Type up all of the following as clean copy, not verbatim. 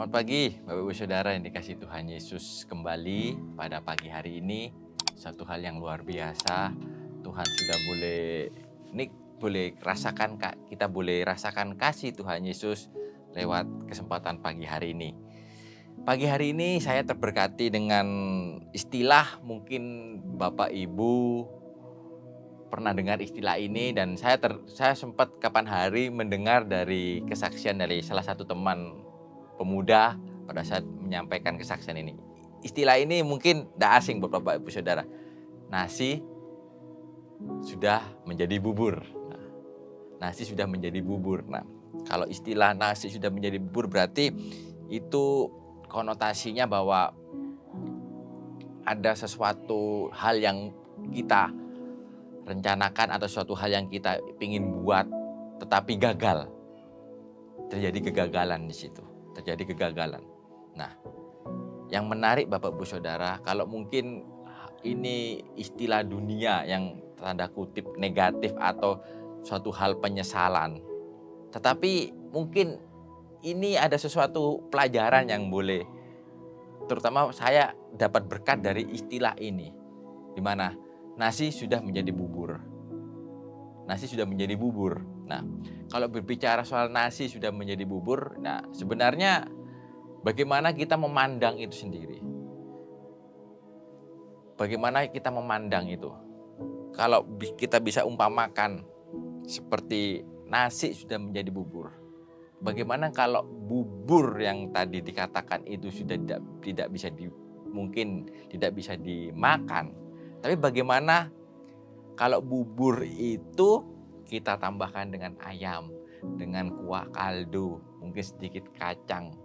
Selamat pagi Bapak Ibu Saudara yang dikasihi Tuhan Yesus. Kembali pada pagi hari ini, satu hal yang luar biasa. Tuhan sudah boleh rasakan, kita boleh rasakan kasih Tuhan Yesus lewat kesempatan pagi hari ini. Pagi hari ini saya terberkati dengan istilah, mungkin Bapak Ibu pernah dengar istilah ini, dan saya sempat kapan hari mendengar dari kesaksian dari salah satu teman pemuda pada saat menyampaikan kesaksian ini. Istilah ini mungkin tidak asing buat Bapak Ibu Saudara. Nasi sudah menjadi bubur. Nasi sudah menjadi bubur. Nah, kalau istilah nasi sudah menjadi bubur berarti itu konotasinya bahwa ada sesuatu hal yang kita rencanakan atau suatu hal yang kita ingin buat tetapi gagal. Terjadi kegagalan di situ. Terjadi kegagalan. Nah, yang menarik Bapak Ibu Saudara, kalau mungkin ini istilah dunia yang tanda kutip negatif atau suatu hal penyesalan. Tetapi mungkin ini ada sesuatu pelajaran yang boleh, terutama saya dapat berkat dari istilah ini. Di mana nasi sudah menjadi bubur. Nasi sudah menjadi bubur. Nah, kalau berbicara soal nasi sudah menjadi bubur, nah sebenarnya bagaimana kita memandang itu sendiri? Bagaimana kita memandang itu? Kalau kita bisa umpamakan seperti nasi sudah menjadi bubur. Bagaimana kalau bubur yang tadi dikatakan itu sudah mungkin tidak bisa dimakan? Tapi bagaimana kalau bubur itu kita tambahkan dengan ayam, dengan kuah kaldu, mungkin sedikit kacang,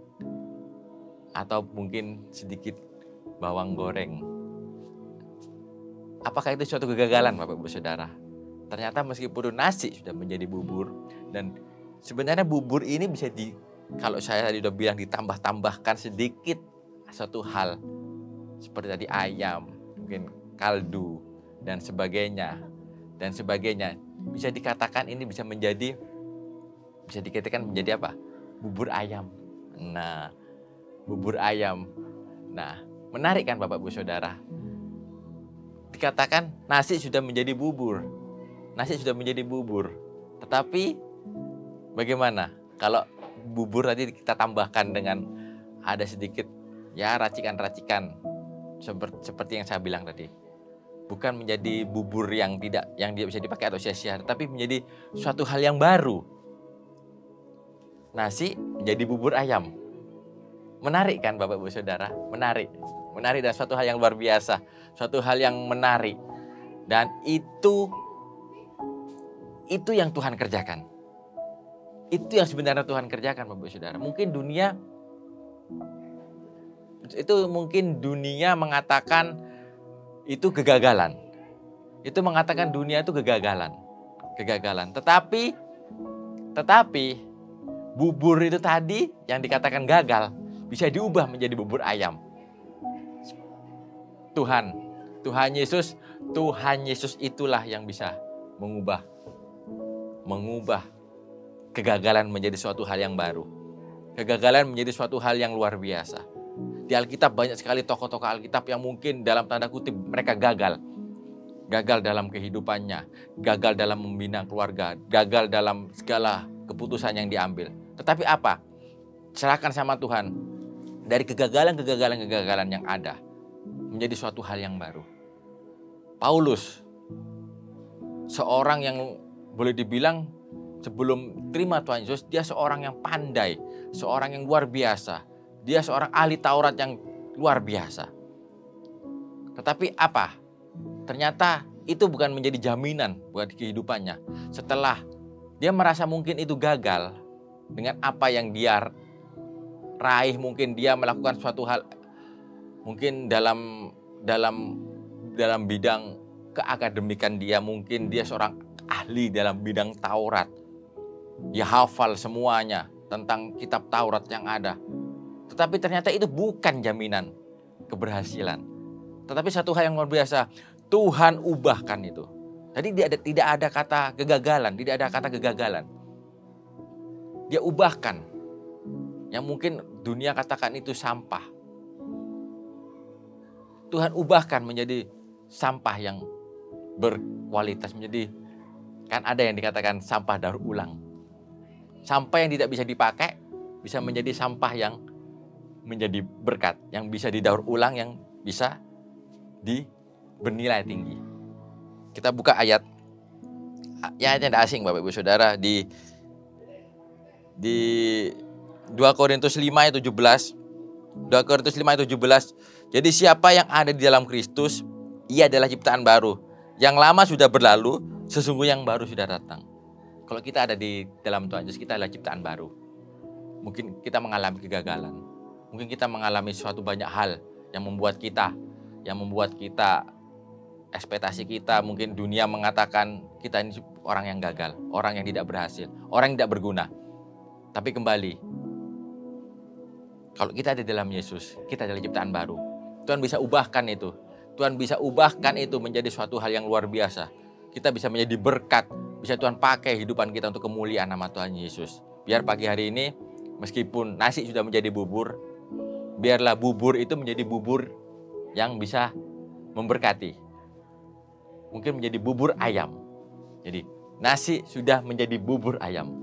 atau mungkin sedikit bawang goreng. Apakah itu suatu kegagalan Bapak Ibu Saudara? Ternyata meskipun nasi sudah menjadi bubur, dan sebenarnya bubur ini bisa kalau saya tadi sudah bilang ditambah-tambahkan sedikit satu hal, seperti tadi ayam, mungkin kaldu, dan sebagainya. Bisa dikatakan ini bisa dikatakan menjadi apa? Bubur ayam. Nah, bubur ayam. Nah, menarik kan Bapak Ibu Saudara? Dikatakan nasi sudah menjadi bubur. Nasi sudah menjadi bubur. Tetapi bagaimana kalau bubur tadi kita tambahkan dengan ada sedikit racikan-racikan seperti yang saya bilang tadi. Bukan menjadi bubur yang tidak bisa dipakai atau sia-sia, tetapi menjadi suatu hal yang baru. Nasi menjadi bubur ayam. Menarik kan Bapak Ibu Saudara? Menarik dan suatu hal yang luar biasa, suatu hal yang menarik. Dan itu yang Tuhan kerjakan. Itu yang sebenarnya Tuhan kerjakan Bapak Ibu Saudara. Mungkin dunia mengatakan itu kegagalan. Itu mengatakan dunia itu kegagalan. Tetapi bubur itu tadi yang dikatakan gagal bisa diubah menjadi bubur ayam. Tuhan Yesus itulah yang bisa mengubah kegagalan menjadi suatu hal yang baru. Kegagalan menjadi suatu hal yang luar biasa. Di Alkitab banyak sekali tokoh-tokoh Alkitab yang mungkin dalam tanda kutip mereka gagal. Gagal dalam kehidupannya, gagal dalam membina keluarga, gagal dalam segala keputusan yang diambil. Tetapi apa? Serahkan sama Tuhan. Dari kegagalan yang ada menjadi suatu hal yang baru. Paulus, seorang yang boleh dibilang sebelum terima Tuhan Yesus, dia seorang yang pandai, seorang yang luar biasa. Dia seorang ahli Taurat yang luar biasa. Tetapi apa? Ternyata itu bukan menjadi jaminan buat kehidupannya. Setelah dia merasa mungkin itu gagal dengan apa yang dia raih, mungkin dia melakukan suatu hal, mungkin dalam bidang keakademikan dia, mungkin dia seorang ahli dalam bidang Taurat. Dia hafal semuanya tentang kitab Taurat yang ada. Tetapi ternyata itu bukan jaminan keberhasilan. Tetapi satu hal yang luar biasa, Tuhan ubahkan itu. Jadi tidak ada kata kegagalan. Dia ubahkan. Yang mungkin dunia katakan itu sampah, Tuhan ubahkan menjadi sampah yang berkualitas, menjadi, kan ada yang dikatakan sampah daur ulang. Sampah yang tidak bisa dipakai bisa menjadi sampah yang menjadi berkat, yang bisa didaur ulang, yang bisa bernilai tinggi. Kita buka ayat yang tidak asing Bapak Ibu Saudara di 2 Korintus 5 ayat 17. 2 Korintus 5 ayat 17. Jadi siapa yang ada di dalam Kristus, ia adalah ciptaan baru. Yang lama sudah berlalu, sesungguhnya yang baru sudah datang. Kalau kita ada di dalam Tuhan Yesus, kita adalah ciptaan baru. Mungkin kita mengalami kegagalan. Mungkin kita mengalami suatu banyak hal yang membuat kita ekspektasi kita, mungkin dunia mengatakan kita ini orang yang gagal, orang yang tidak berhasil, orang yang tidak berguna. Tapi kembali, kalau kita ada di dalam Yesus, kita adalah ciptaan baru. Tuhan bisa ubahkan itu. Tuhan bisa ubahkan itu menjadi suatu hal yang luar biasa. Kita bisa menjadi berkat, bisa Tuhan pakai kehidupan kita untuk kemuliaan nama Tuhan Yesus. Biar pagi hari ini, meskipun nasi sudah menjadi bubur, biarlah bubur itu menjadi bubur yang bisa memberkati. Mungkin menjadi bubur ayam. Jadi nasi sudah menjadi bubur ayam.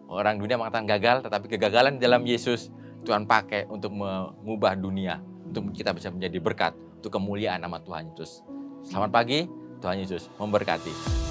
Orang dunia mengatakan gagal, tetapi kegagalan di dalam Yesus Tuhan pakai untuk mengubah dunia, untuk kita bisa menjadi berkat, untuk kemuliaan nama Tuhan Yesus. Selamat pagi, Tuhan Yesus memberkati.